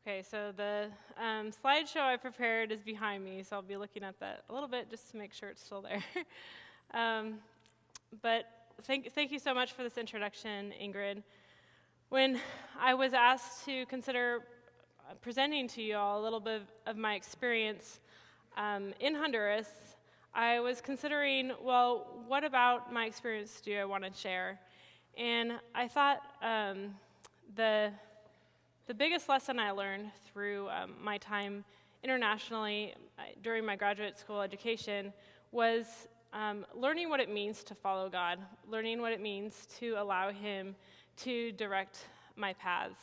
Okay, so the slideshow I prepared is behind me, so I'll be looking at that a little bit just to make sure it's still there. But thank you so much for this introduction, Ingrid. When I was asked to consider presenting to you all a little bit of my experience in Honduras, I was considering, well, what about my experience do I want to share? And I thought the biggest lesson I learned through my time internationally during my graduate school education was learning what it means to follow God, learning what it means to allow Him to direct my paths.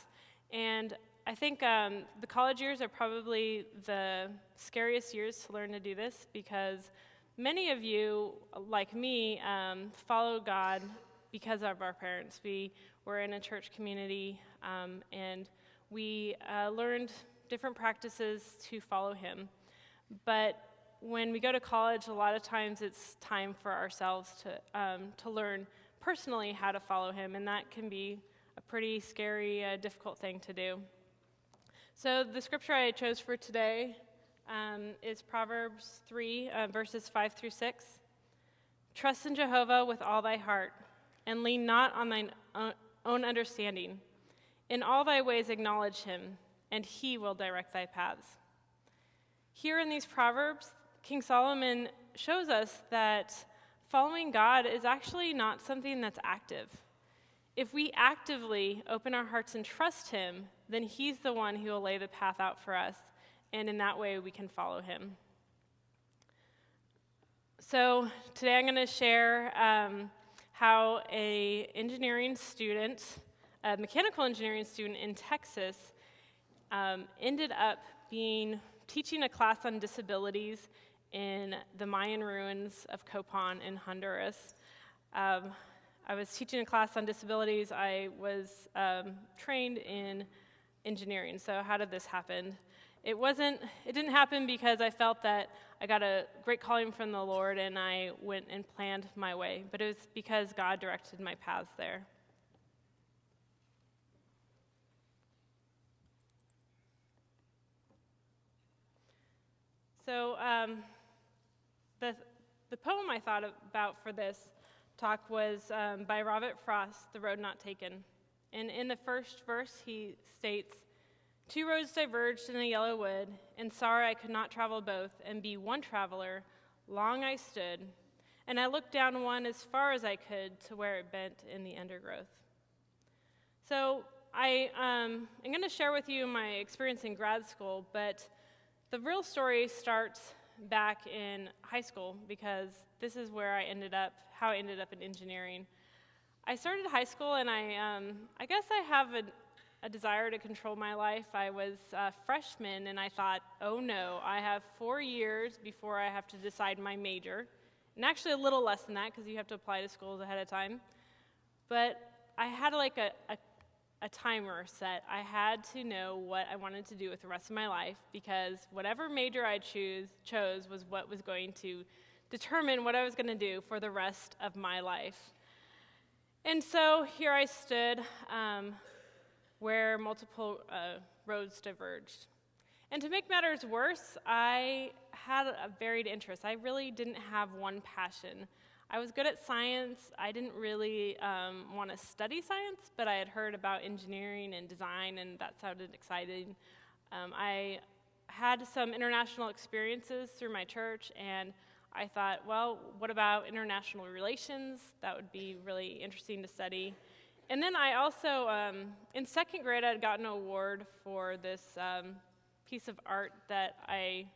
And I think the college years are probably the scariest years to learn to do this because many of you, like me, follow God because of our parents. We were in a church community, and we learned different practices to follow Him. But when we go to college, a lot of times it's time for ourselves to learn personally how to follow Him, and that can be a pretty scary, difficult thing to do. So the scripture I chose for today is Proverbs 3, verses 5 through 6. Trust in Jehovah with all thy heart, and lean not on thine own understanding. In all thy ways acknowledge Him, and He will direct thy paths. Here in these Proverbs, King Solomon shows us that following God is actually not something that's active. If we actively open our hearts and trust Him, then He's the one who will lay the path out for us, and in that way we can follow Him. So today I'm going to share how a mechanical engineering student in Texas ended up teaching a class on disabilities in the Mayan ruins of Copan in Honduras. I was teaching a class on disabilities. I was trained in engineering. So how did this happen? It didn't happen because I felt that I got a great calling from the Lord and I went and planned my way, but it was because God directed my paths there. So the poem I thought about for this talk was by Robert Frost, The Road Not Taken. And in the first verse, he states, "Two roads diverged in a yellow wood, and sorry I could not travel both, and be one traveler. Long I stood, and I looked down one as far as I could to where it bent in the undergrowth." So I'm going to share with you my experience in grad school, but the real story starts back in high school because this is where how I ended up in engineering. I started high school and I guess I have a desire to control my life. I was a freshman and I thought, oh no, I have 4 years before I have to decide my major. And actually a little less than that because you have to apply to schools ahead of time. But I had like a timer set. I had to know what I wanted to do with the rest of my life because whatever major I chose was what was going to determine what I was going to do for the rest of my life. And so here I stood where multiple roads diverged. And to make matters worse, I had a varied interest. I really didn't have one passion. I was good at science. I didn't really want to study science, but I had heard about engineering and design, and that sounded exciting. I had some international experiences through my church, and I thought, well, what about international relations? That would be really interesting to study. And then I also, in second grade, I had gotten an award for this piece of art that I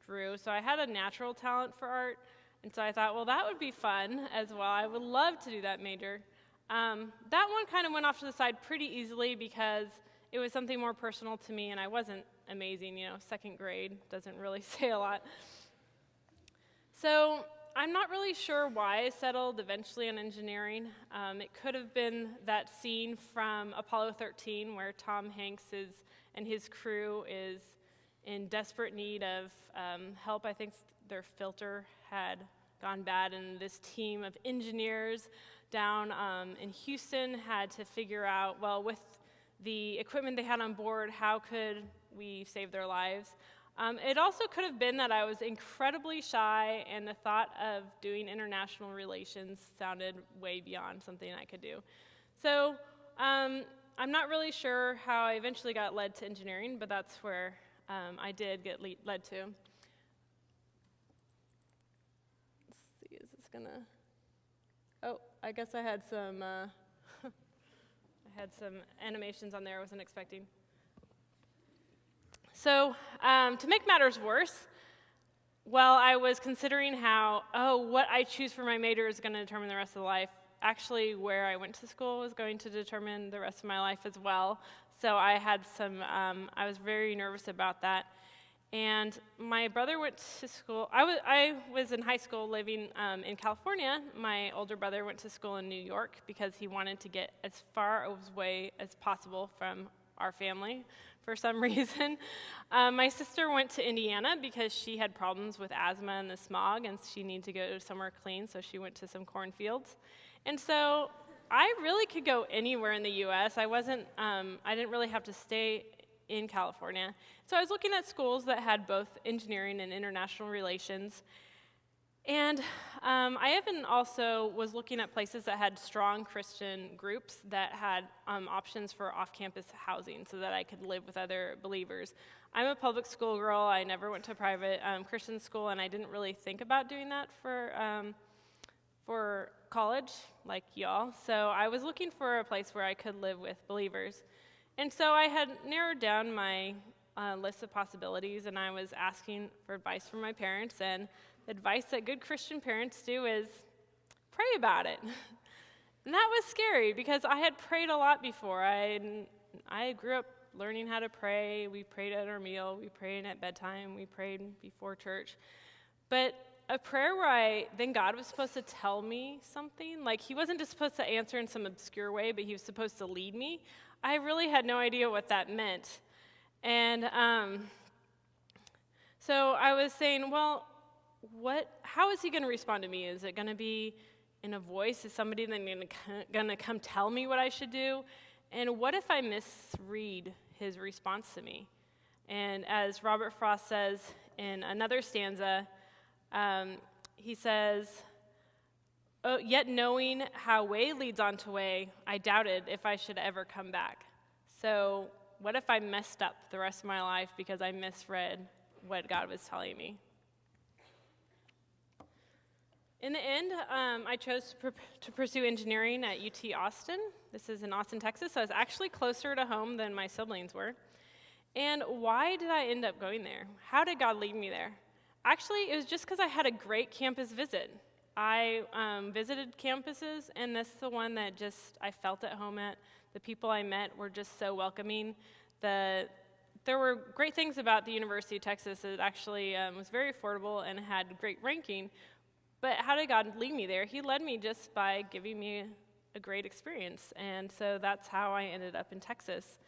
drew. So I had a natural talent for art. And so I thought, well, that would be fun as well. I would love to do that major. That one kind of went off to the side pretty easily because it was something more personal to me, and I wasn't amazing. Second grade doesn't really say a lot. So I'm not really sure why I settled eventually on engineering. It could have been that scene from Apollo 13 where Tom Hanks and his crew is in desperate need of help. I think their filter had gone bad, and this team of engineers down in Houston had to figure out, well, with the equipment they had on board, how could we save their lives. It also could have been that I was incredibly shy, and the thought of doing international relations sounded way beyond something I could do. So I'm not really sure how I eventually got led to engineering, but that's where I did get led to. Let's see, is this gonna? Oh, I guess I had some. I had some animations on there I wasn't expecting. So to make matters worse, while I was considering what I choose for my major is going to determine the rest of the life, actually where I went to school was going to determine the rest of my life as well. So I had I was very nervous about that. And my brother went to school. I was in high school living in California. My older brother went to school in New York because he wanted to get as far away as possible from our family for some reason. My sister went to Indiana because she had problems with asthma and the smog, and she needed to go somewhere clean, so she went to some cornfields. And so I really could go anywhere in the U.S. I didn't really have to stay in California. So I was looking at schools that had both engineering and international relations. And I even also was looking at places that had strong Christian groups that had options for off-campus housing so that I could live with other believers. I'm a public school girl. I never went to a private Christian school, and I didn't really think about doing that for college like y'all. So I was looking for a place where I could live with believers. And so I had narrowed down my list of possibilities, and I was asking for advice from my parents, and the advice that good Christian parents do is pray about it. And that was scary because I had prayed a lot before. I grew up learning how to pray. We prayed at our meal. We prayed at bedtime. We prayed before church. But a prayer where then God was supposed to tell me something, like he wasn't just supposed to answer in some obscure way, but he was supposed to lead me. I really had no idea what that meant. And so I was saying, well, how is he going to respond to me? Is it going to be in a voice? Is somebody then going to come tell me what I should do? And what if I misread his response to me? And as Robert Frost says in another stanza, he says, "Oh, yet knowing how way leads on to way, I doubted if I should ever come back." So what if I messed up the rest of my life because I misread what God was telling me? In the end, I chose to pursue engineering at UT Austin. This is in Austin, Texas, so I was actually closer to home than my siblings were. And why did I end up going there? How did God lead me there? Actually, it was just because I had a great campus visit. I visited campuses, and this is the one that I felt at home at. The people I met were just so welcoming. There were great things about the University of Texas. It actually was very affordable and had great ranking. But how did God lead me there? He led me just by giving me a great experience. And so that's how I ended up in Texas.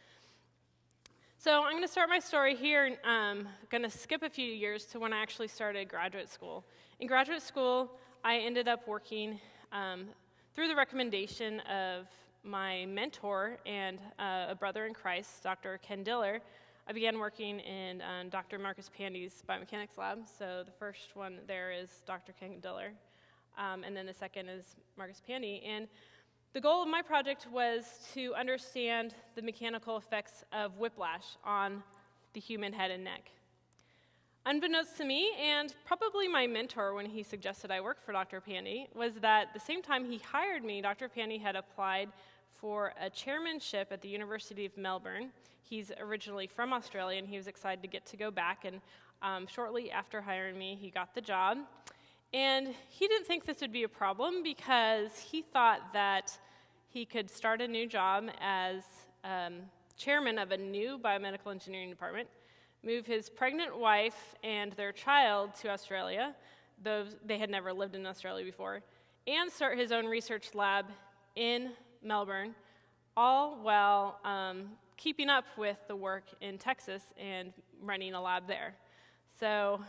So I'm going to start my story here. I'm going to skip a few years to when I actually started graduate school. In graduate school, I ended up working through the recommendation of my mentor and a brother in Christ, Dr. Ken Diller. I began working in Dr. Marcus Pandy's Biomechanics lab. So the first one there is Dr. Ken Diller, and then the second is Marcus Pandy. And the goal of my project was to understand the mechanical effects of whiplash on the human head and neck. Unbeknownst to me, and probably my mentor when he suggested I work for Dr. Pandy, was that the same time he hired me, Dr. Pandy had applied for a chairmanship at the University of Melbourne. He's originally from Australia, and he was excited to get to go back, and shortly after hiring me, he got the job. And he didn't think this would be a problem because he thought that he could start a new job as chairman of a new biomedical engineering department, move his pregnant wife and their child to Australia, though they had never lived in Australia before, and start his own research lab in Melbourne, all while keeping up with the work in Texas and running a lab there. So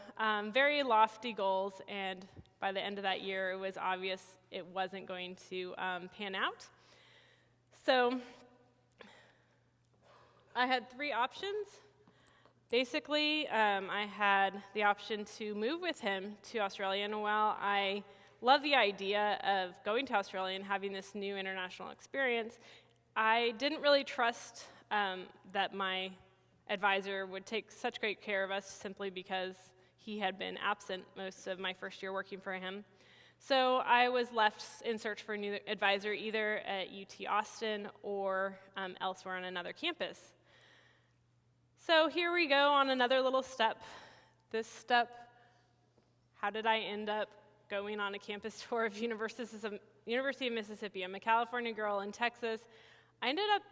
very lofty goals, and by the end of that year, it was obvious it wasn't going to pan out. So I had 3 options. Basically, I had the option to move with him to Australia, and while I love the idea of going to Australia and having this new international experience, I didn't really trust that my advisor would take such great care of us simply because he had been absent most of my first year working for him. So I was left in search for a new advisor either at UT Austin or elsewhere on another campus. So here we go on another little step. This step, how did I end up going on a campus tour of University of Mississippi? I'm a California girl in Texas. I ended up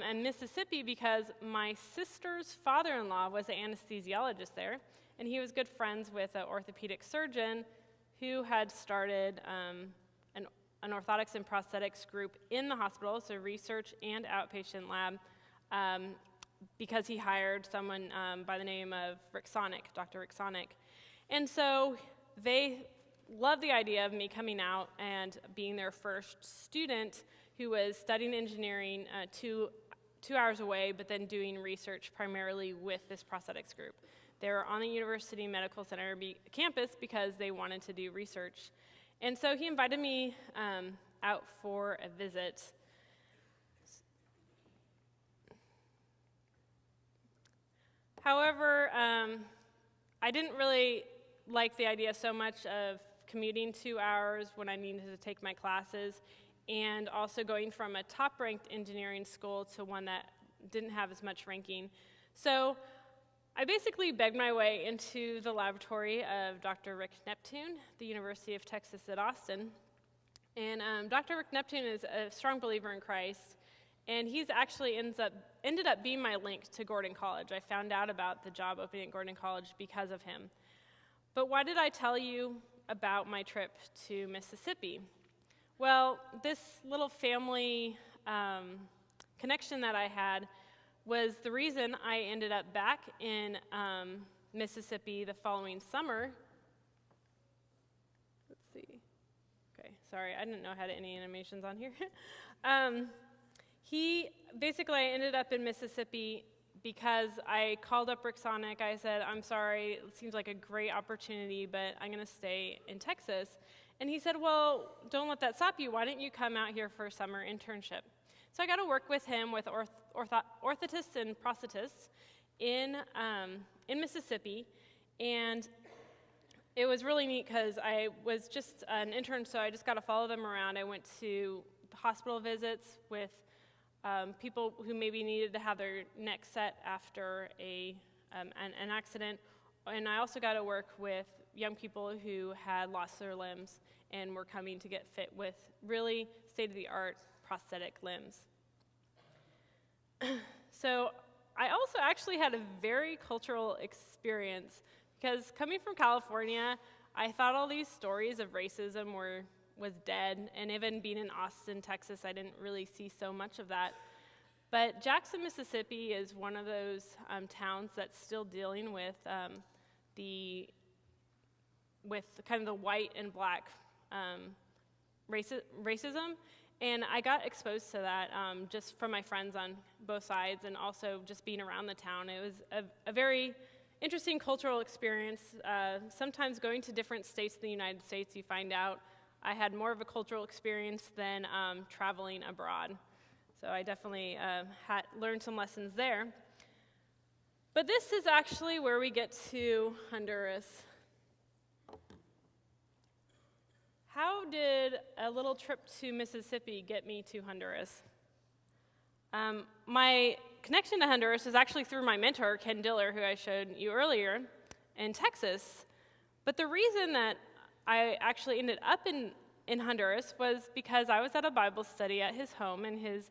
in Mississippi because my sister's father-in-law was an anesthesiologist there, and he was good friends with an orthopedic surgeon who had started an orthotics and prosthetics group in the hospital, so research and outpatient lab, because he hired someone by the name of Dr. Rick Sonic. And so they loved the idea of me coming out and being their first student who was studying engineering 2 hours away, but then doing research primarily with this prosthetics group. They were on the University Medical Center campus because they wanted to do research. And so he invited me out for a visit. However, I didn't really like the idea so much of commuting 2 hours when I needed to take my classes, and also going from a top-ranked engineering school to one that didn't have as much ranking. So I basically begged my way into the laboratory of Dr. Rick Neptune, the University of Texas at Austin. And Dr. Rick Neptune is a strong believer in Christ, and he's actually ended up being my link to Gordon College. I found out about the job opening at Gordon College because of him. But why did I tell you about my trip to Mississippi? Well, this little family connection that I had was the reason I ended up back in Mississippi the following summer. Let's see. Okay, sorry, I didn't know how to any animations on here. I ended up in Mississippi because I called up Rick Sonic. I said, I'm sorry, it seems like a great opportunity, but I'm going to stay in Texas. And he said, well, don't let that stop you. Why don't you come out here for a summer internship? So I got to work with him with orthotists and prosthetists in Mississippi. And it was really neat because I was just an intern, so I just got to follow them around. I went to the hospital visits with people who maybe needed to have their neck set after an accident. And I also got to work with young people who had lost their limbs and were coming to get fit with really state-of-the-art prosthetic limbs. So I also actually had a very cultural experience because coming from California, I thought all these stories of racism was dead, and even being in Austin, Texas, I didn't really see so much of that. But Jackson, Mississippi is one of those towns that's still dealing with kind of the white and black racism, and I got exposed to that just from my friends on both sides, and also just being around the town. It was a very interesting cultural experience. Sometimes going to different states in the United States, you find out I had more of a cultural experience than traveling abroad. So I definitely had learned some lessons there. But this is actually where we get to Honduras. How did a little trip to Mississippi get me to Honduras? My connection to Honduras is actually through my mentor, Ken Diller, who I showed you earlier, in Texas. But the reason that I actually ended up in Honduras was because I was at a Bible study at his home, and his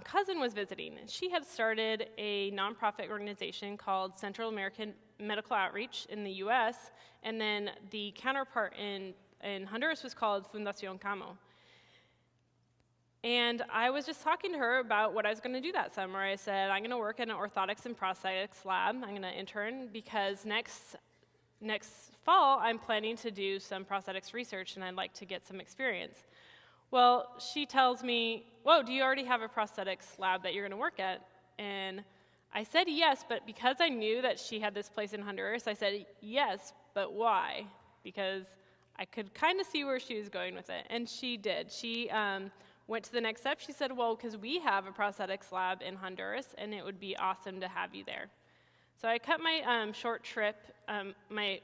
cousin was visiting. She had started a nonprofit organization called Central American Medical Outreach in the U.S., and then the counterpart in Honduras was called Fundación Camo. And I was just talking to her about what I was going to do that summer. I said, I'm going to work in an orthotics and prosthetics lab. I'm going to intern because next fall I'm planning to do some prosthetics research, and I'd like to get some experience. Well, she tells me, whoa, do you already have a prosthetics lab that you're going to work at? And I said yes, but because I knew that she had this place in Honduras, I said yes, but why? Because I could kind of see where she was going with it, and she did. She went to the next step. She said, well, because we have a prosthetics lab in Honduras, and it would be awesome to have you there. So I cut my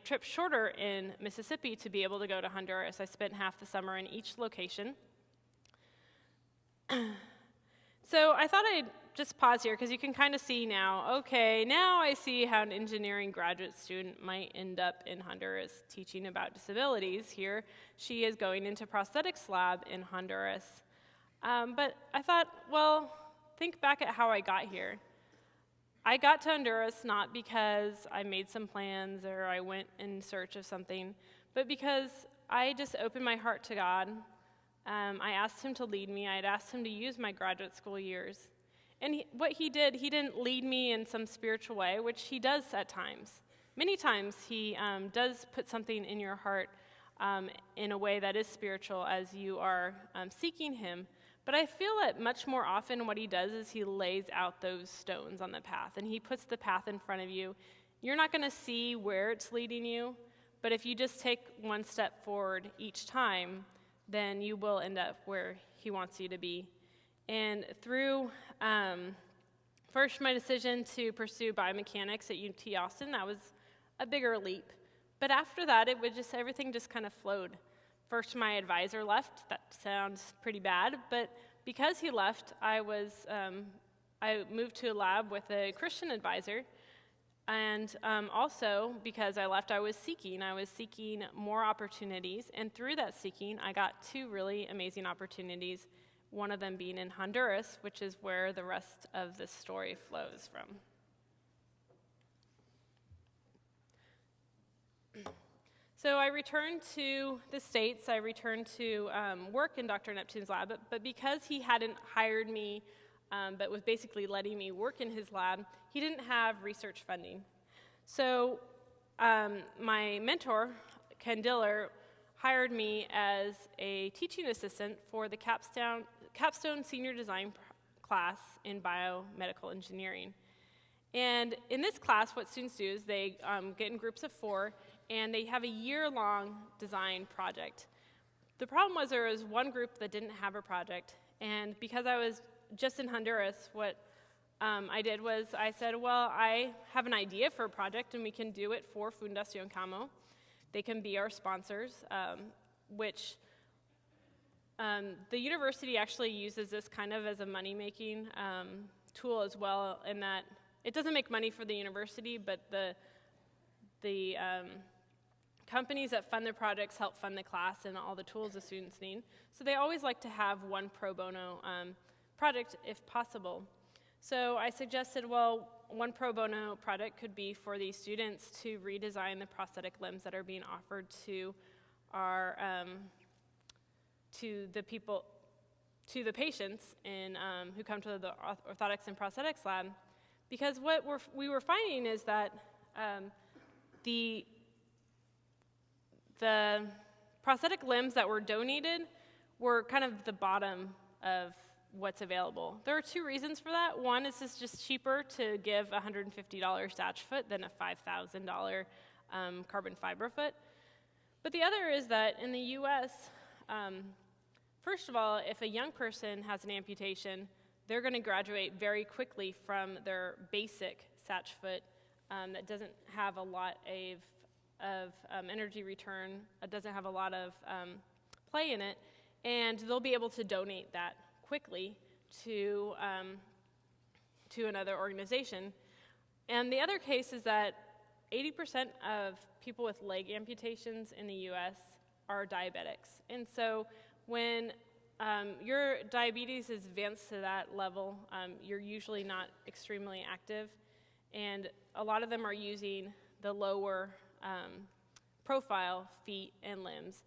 trip shorter in Mississippi to be able to go to Honduras. I spent half the summer in each location. So I thought I'd just pause here because you can kind of see now, okay, now I see how an engineering graduate student might end up in Honduras teaching about disabilities. Here she is going into prosthetics lab in Honduras. But I thought, well, think back at how I got here. I got to Honduras not because I made some plans or I went in search of something, but because I just opened my heart to God. I asked him to lead me. I had asked him to use my graduate school years. And what he did, he didn't lead me in some spiritual way, which he does at times. Many times he does put something in your heart in a way that is spiritual as you are seeking him. But I feel that much more often what he does is he lays out those stones on the path, and he puts the path in front of you. You're not going to see where it's leading you, but if you just take one step forward each time, then you will end up where he wants you to be. And through first my decision to pursue biomechanics at UT Austin, that was a bigger leap. But after that, everything just kind of flowed. First, my advisor left. That sounds pretty bad, but because he left, I moved to a lab with a Christian advisor. And also, because I left, I was seeking more opportunities, and through that seeking, I got 2 really amazing opportunities, one of them being in Honduras, which is where the rest of this story flows from. So I returned to the States. I returned to work in Dr. Neptune's lab, but because he hadn't hired me but was basically letting me work in his lab, he didn't have research funding. So my mentor, Ken Diller, hired me as a teaching assistant for the capstone senior design class in biomedical engineering. And in this class, what students do is they get in groups of 4, and they have a year-long design project. The problem was there was one group that didn't have a project, and because I was just in Honduras, what I did was I said, well, I have an idea for a project, and we can do it for Fundación Camo. They can be our sponsors, which the university actually uses this kind of as a money-making tool as well, in that it doesn't make money for the university, but the companies that fund their projects help fund the class and all the tools the students need. So they always like to have one pro bono project if possible. So I suggested, well, one pro bono project could be for these students to redesign the prosthetic limbs that are being offered to our to the patients who come to the orthotics and prosthetics lab, because what we were finding is that the prosthetic limbs that were donated were kind of the bottom of what's available. There are 2 reasons for that. One is it's just cheaper to give a $150 statue foot than a $5,000 carbon fiber foot. But the other is that in the U.S., first of all, if a young person has an amputation, they're going to graduate very quickly from their basic statue foot that doesn't have a lot of energy return, it doesn't have a lot of play in it, and they'll be able to donate that quickly to another organization. And the other case is that 80% of people with leg amputations in the U.S. are diabetics. And so when your diabetes is advanced to that level, you're usually not extremely active, and a lot of them are using the lower profile feet and limbs.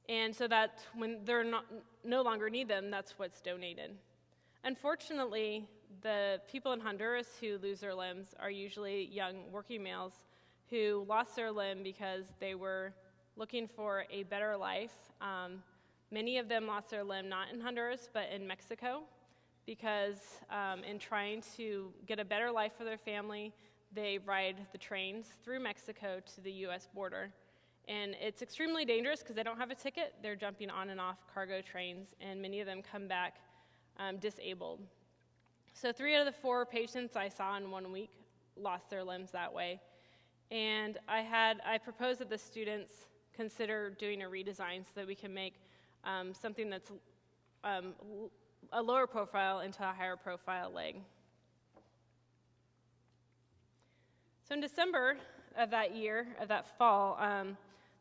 And so that when they're no longer need them, that's what's donated. Unfortunately, the people in Honduras who lose their limbs are usually young working males who lost their limb because they were looking for a better life. Many of them lost their limb not in Honduras, but in Mexico, because in trying to get a better life for their family, they ride the trains through Mexico to the US border. And it's extremely dangerous because they don't have a ticket. They're jumping on and off cargo trains, and many of them come back disabled. So 3 out of the 4 patients I saw in 1 week lost their limbs that way. And I proposed that the students consider doing a redesign so that we can make something that's a lower profile into a higher profile leg. So in December of that year, of that fall,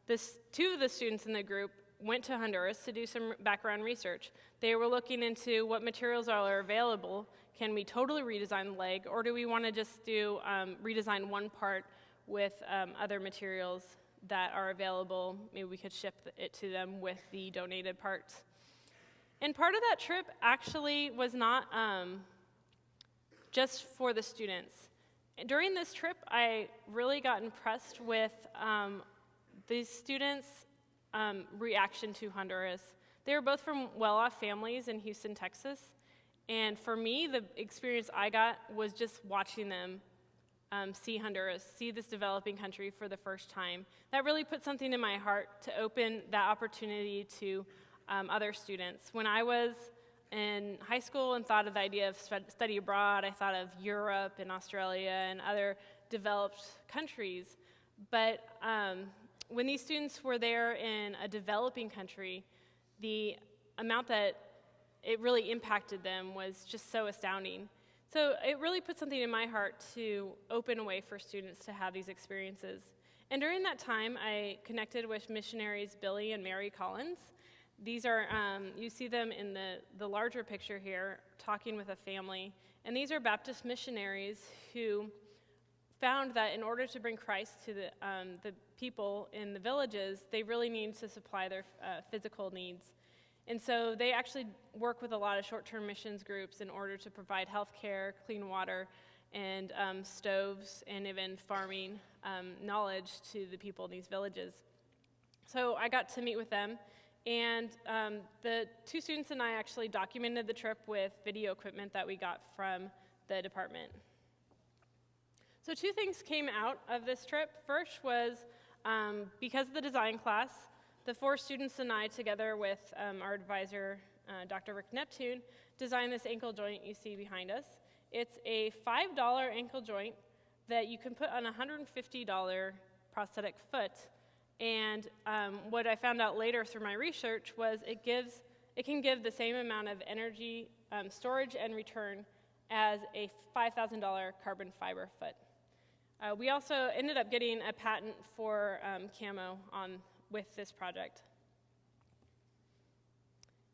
2 of the students in the group went to Honduras to do some background research. They were looking into what materials are available. Can we totally redesign the leg, or do we want to just do redesign one part with other materials that are available? Maybe we could ship it to them with the donated parts. And part of that trip actually was not just for the students. During this trip, I really got impressed with these students' reaction to Honduras. They were both from well-off families in Houston, Texas. And for me, the experience I got was just watching them see Honduras, see this developing country for the first time. That really put something in my heart to open that opportunity to other students. When I was in high school and thought of the idea of study abroad, I thought of Europe and Australia and other developed countries. But when these students were there in a developing country, the amount that it really impacted them was just so astounding. So it really put something in my heart to open a way for students to have these experiences. And during that time, I connected with missionaries Billy and Mary Collins. These are, you see them in the larger picture here, talking with a family. And these are Baptist missionaries who found that in order to bring Christ to the people in the villages, they really need to supply their physical needs. And so they actually work with a lot of short-term missions groups in order to provide health care, clean water, and stoves, and even farming knowledge to the people in these villages. So I got to meet with them, and the 2 students and I actually documented the trip with video equipment that we got from the department. So 2 things came out of this trip. First was, because of the design class, the 4 students and I, together with our advisor, Dr. Rick Neptune, designed this ankle joint you see behind us. It's a $5 ankle joint that you can put on a $150 prosthetic foot. And what I found out later through my research was it can give the same amount of energy, storage, and return as a $5,000 carbon fiber foot. We also ended up getting a patent for camo with this project.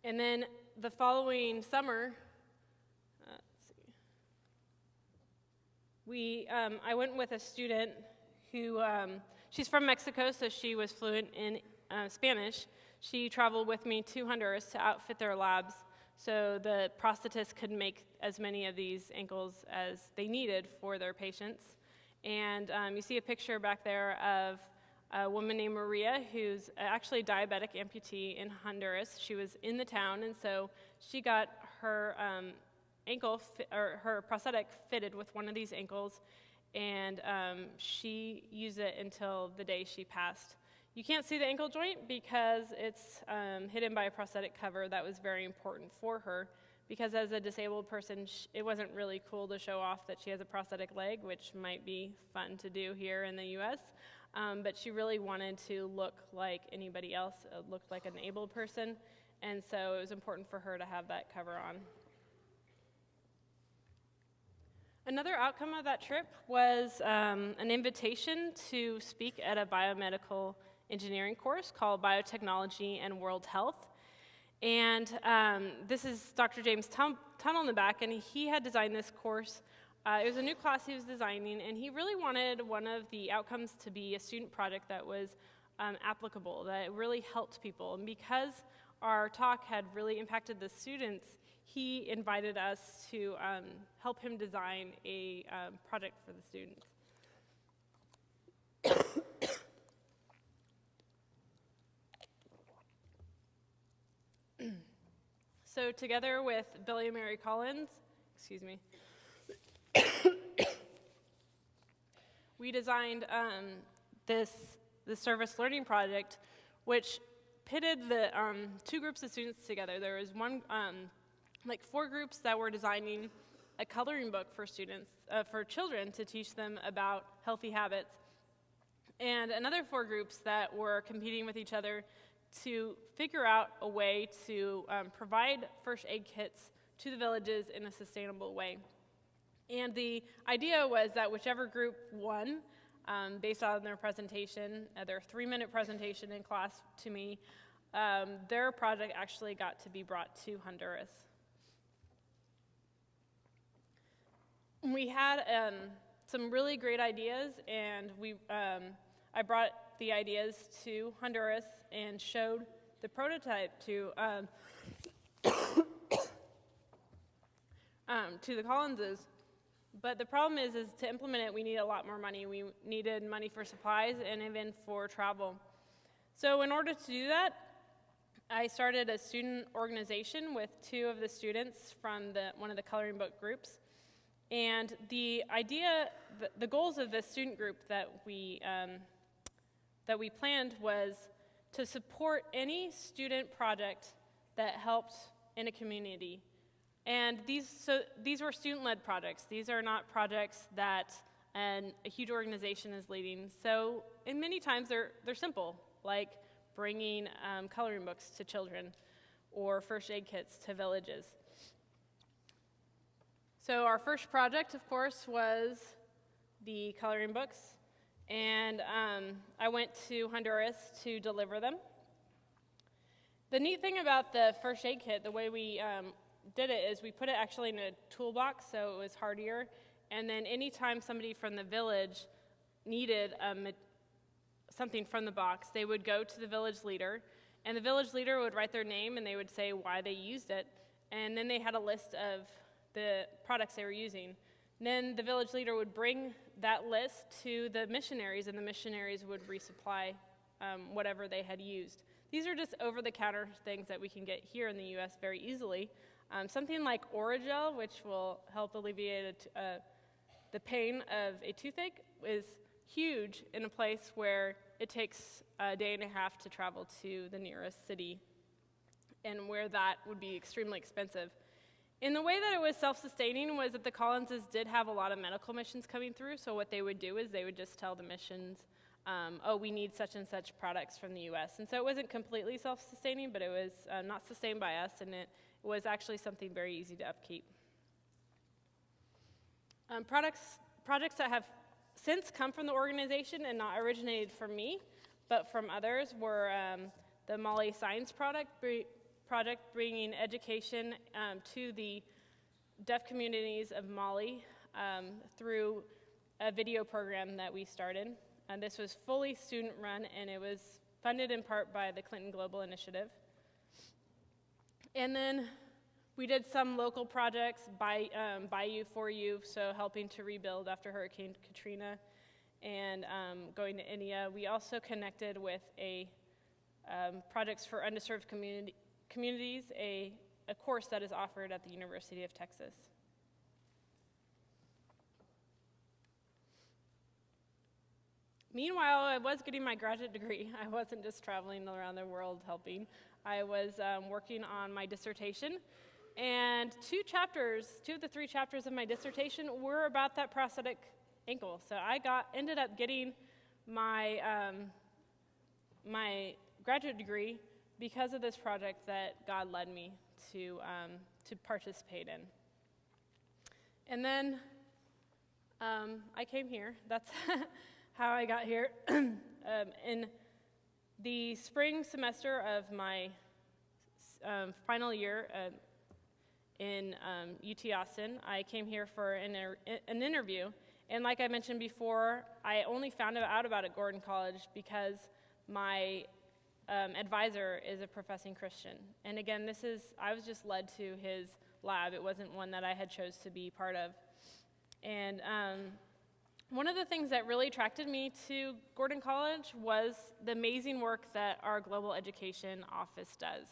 And then the following summer, I went with a student who, she's from Mexico, so she was fluent in Spanish. She traveled with me to Honduras to outfit their labs so the prosthetists could make as many of these ankles as they needed for their patients. And you see a picture back there of a woman named Maria, who's actually a diabetic amputee in Honduras. She was in the town, and so she got her her prosthetic fitted with one of these ankles, and she used it until the day she passed. You can't see the ankle joint because it's hidden by a prosthetic cover. That was very important for her, because as a disabled person, it wasn't really cool to show off that she has a prosthetic leg, which might be fun to do here in the US. But she really wanted to look like anybody else, look like an able person, and so it was important for her to have that cover on. Another outcome of that trip was an invitation to speak at a biomedical engineering course called Biotechnology and World Health. And this is Dr. James Tunnell in the back, and he had designed this course. It was a new class he was designing, and he really wanted one of the outcomes to be a student project that was applicable, that really helped people. And because our talk had really impacted the students, he invited us to help him design a project for the students. So together with Billy and Mary Collins, excuse me, we designed the service learning project, which pitted the two groups of students together. There was like 4 groups that were designing a coloring book for students, for children, to teach them about healthy habits, and another 4 groups that were competing with each other to figure out a way to provide first aid kits to the villages in a sustainable way. And the idea was that whichever group won, based on their presentation, their 3-minute presentation in class to me, their project actually got to be brought to Honduras. We had some really great ideas, and I brought the ideas to Honduras and showed the prototype to the Collinses. But the problem is to implement it, we need a lot more money. We needed money for supplies and even for travel. So in order to do that, I started a student organization with 2 of the students from one of the coloring book groups. And the idea, the goals of this student group that we planned was to support any student project that helped in a community. And these were student-led projects. These are not projects that a huge organization is leading. So, and many times they're simple, like bringing coloring books to children or first aid kits to villages. So our first project, of course, was the coloring books. And I went to Honduras to deliver them. The neat thing about the first aid kit, the way we did it, is we put it actually in a toolbox, so it was hardier. And then anytime somebody from the village needed something from the box, they would go to the village leader, and the village leader would write their name, and they would say why they used it. And then they had a list of the products they were using. Then the village leader would bring that list to the missionaries, and the missionaries would resupply whatever they had used. These are just over-the-counter things that we can get here in the U.S. very easily. Something like Oragel, which will help alleviate the pain of a toothache, is huge in a place where it takes a day and a half to travel to the nearest city, and where that would be extremely expensive. In the way that it was self-sustaining was that the Collinses did have a lot of medical missions coming through, so what they would do is they would just tell the missions, oh, we need such and such products from the U.S. And so it wasn't completely self-sustaining, but it was not sustained by us, and it was actually something very easy to upkeep. Projects that have since come from the organization and not originated from me, but from others, were the Mali Science Project, bringing education to the deaf communities of Mali through a video program that we started. This was fully student-run, and it was funded in part by the Clinton Global Initiative. And then we did some local projects, Bayou for You, so helping to rebuild after Hurricane Katrina, and going to India. We also connected with projects for underserved communities, a course that is offered at the University of Texas. Meanwhile, I was getting my graduate degree. I wasn't just traveling around the world helping. I was working on my dissertation, and 2 of the 3 chapters of my dissertation were about that prosthetic ankle. So I ended up getting my my graduate degree because of this project that God led me to participate in. And then I came here. That's how I got here. In the spring semester of my final year in UT Austin, I came here for an interview. And like I mentioned before, I only found out about it at Gordon College because my advisor is a professing Christian. And again, I was just led to his lab. It wasn't one that I had chose to be part of. And one of the things that really attracted me to Gordon College was the amazing work that our global education office does.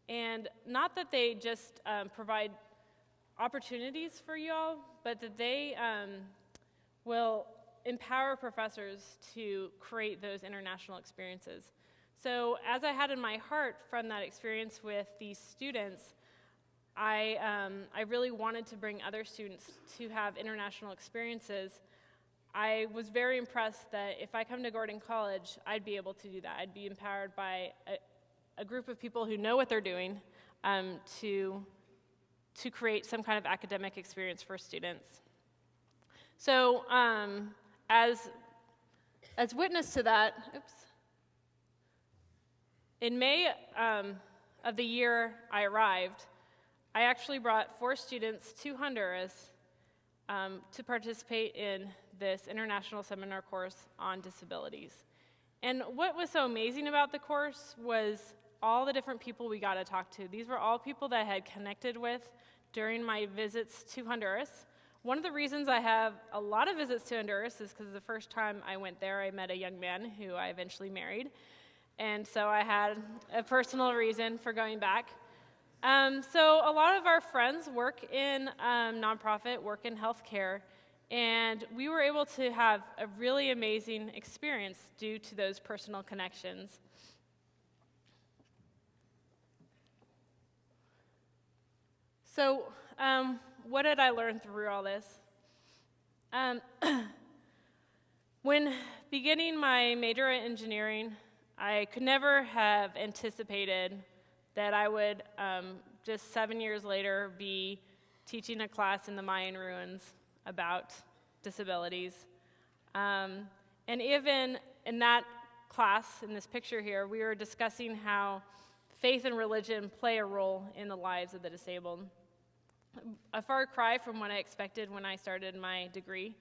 And not that they just provide opportunities for you all, but that they will empower professors to create those international experiences. So as I had in my heart from that experience with these students, I really wanted to bring other students to have international experiences. I was very impressed that if I come to Gordon College, I'd be able to do that. I'd be empowered by a group of people who know what they're doing to create some kind of academic experience for students. So as witness to that, in May of the year I arrived, I actually brought 4 students to Honduras to participate in this international seminar course on disabilities. And what was so amazing about the course was all the different people we got to talk to. These were all people that I had connected with during my visits to Honduras. One of the reasons I have a lot of visits to Honduras is because the first time I went there, I met a young man who I eventually married. And so I had a personal reason for going back. So a lot of our friends work in nonprofit, work in healthcare, and we were able to have a really amazing experience due to those personal connections. So what did I learn through all this? When beginning my major in engineering, I could never have anticipated that I would, just 7 years later, be teaching a class in the Mayan ruins about disabilities. And even in that class, in this picture here, we were discussing how faith and religion play a role in the lives of the disabled. A far cry from what I expected when I started my degree.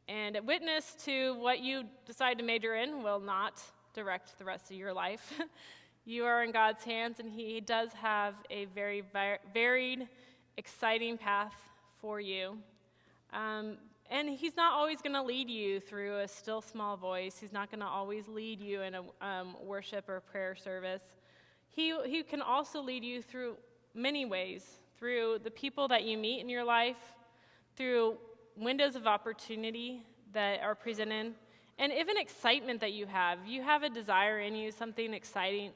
And a witness to what you decide to major in will not direct the rest of your life. You are in God's hands, and He does have a very varied, exciting path for you. And He's not always going to lead you through a still small voice. He's not going to always lead you in a worship or prayer service. He can also lead you through many ways, through the people that you meet in your life, through windows of opportunity that are presented, and even excitement that you have. You have a desire in you, something exciting,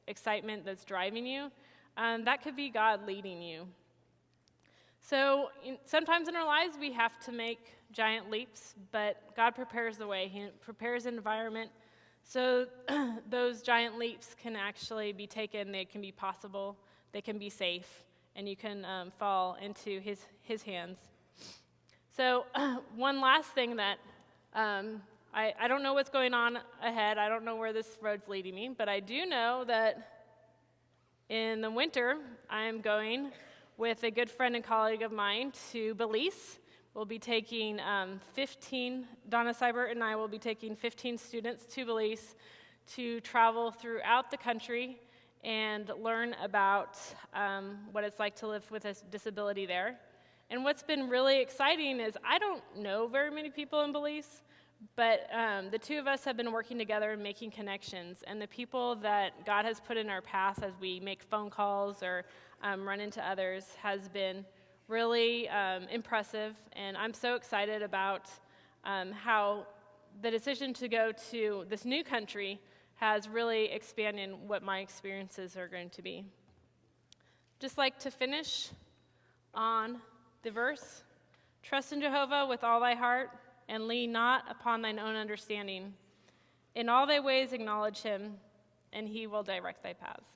excitement that's driving you. That could be God leading you. So sometimes in our lives we have to make giant leaps, but God prepares the way. He prepares an environment so those giant leaps can actually be taken. They can be possible. They can be safe, and you can fall into His hands. So one last thing that I don't know what's going on ahead. I don't know where this road's leading me, but I do know that in the winter, I'm going with a good friend and colleague of mine to Belize. We'll be taking Donna Seibert and I will be taking 15 students to Belize to travel throughout the country and learn about what it's like to live with a disability there. And what's been really exciting is I don't know very many people in Belize, but the two of us have been working together and making connections. And the people that God has put in our path as we make phone calls or run into others has been really impressive. And I'm so excited about how the decision to go to this new country has really expanded what my experiences are going to be. Just like to finish on the verse, trust in Jehovah with all thy heart, and lean not upon thine own understanding. In all thy ways acknowledge him, and he will direct thy paths.